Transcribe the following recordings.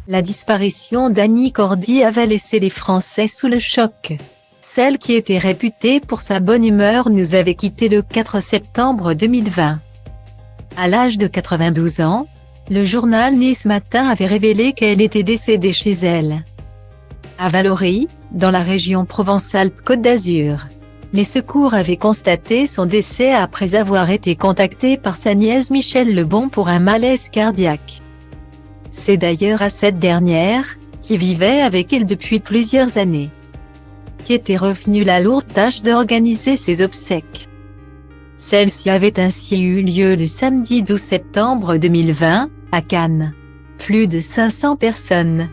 La disparition d'Annie Cordy avait laissé les Français sous le choc. Celle qui était réputée pour sa bonne humeur nous avait quittés le 4 septembre 2020. À l'âge de 92 ans, le journal Nice Matin avait révélé qu'elle était décédée chez elle, à Vallauris, dans la région Provence-Alpes-Côte d'Azur. Les secours avaient constaté son décès après avoir été contactés par sa nièce Michèle Lebon pour un malaise cardiaque. C'est d'ailleurs à cette dernière, qui vivait avec elle depuis plusieurs années, qu'était revenue la lourde tâche d'organiser ses obsèques. Celle-ci avait ainsi eu lieu le samedi 12 septembre 2020, à Cannes. Plus de 500 personnes,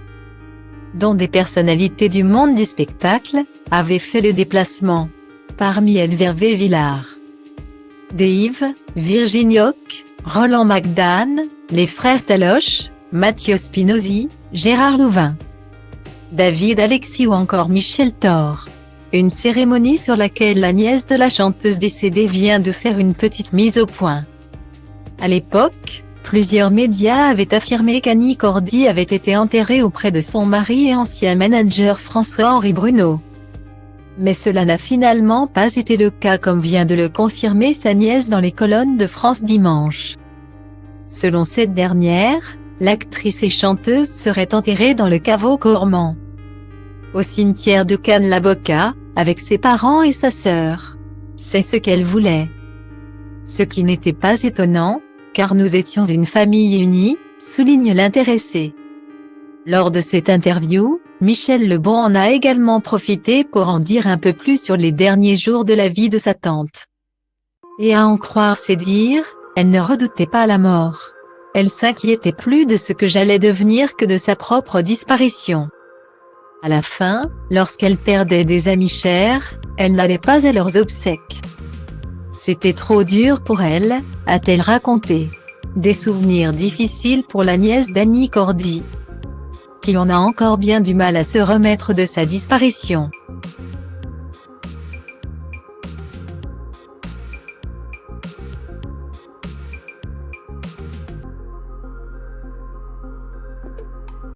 dont des personnalités du monde du spectacle, avaient fait le déplacement. Parmi elles Hervé Villard, Dave, Virginie Hoc, Roland McDan, les frères Taloche, Mathieu Spinozzi, Gérard Louvain, David Alexis ou encore Michel Thor. Une cérémonie sur laquelle la nièce de la chanteuse décédée vient de faire une petite mise au point. À l'époque, plusieurs médias avaient affirmé qu'Annie Cordy avait été enterrée auprès de son mari et ancien manager François-Henri Bruno. Mais cela n'a finalement pas été le cas comme vient de le confirmer sa nièce dans les colonnes de France Dimanche. Selon cette dernière, l'actrice et chanteuse serait enterrée dans le caveau Cormand, au cimetière de Cannes-la-Boca, avec ses parents et sa sœur. C'est ce qu'elle voulait. Ce qui n'était pas étonnant, car nous étions une famille unie, souligne l'intéressé. Lors de cette interview, Michèle Lebon en a également profité pour en dire un peu plus sur les derniers jours de la vie de sa tante. Et à en croire ses dires, elle ne redoutait pas la mort. Elle s'inquiétait plus de ce que j'allais devenir que de sa propre disparition. À la fin, lorsqu'elle perdait des amis chers, elle n'allait pas à leurs obsèques. C'était trop dur pour elle, a-t-elle raconté. Des souvenirs difficiles pour la nièce d'Annie Cordy, qui en a encore bien du mal à se remettre de sa disparition.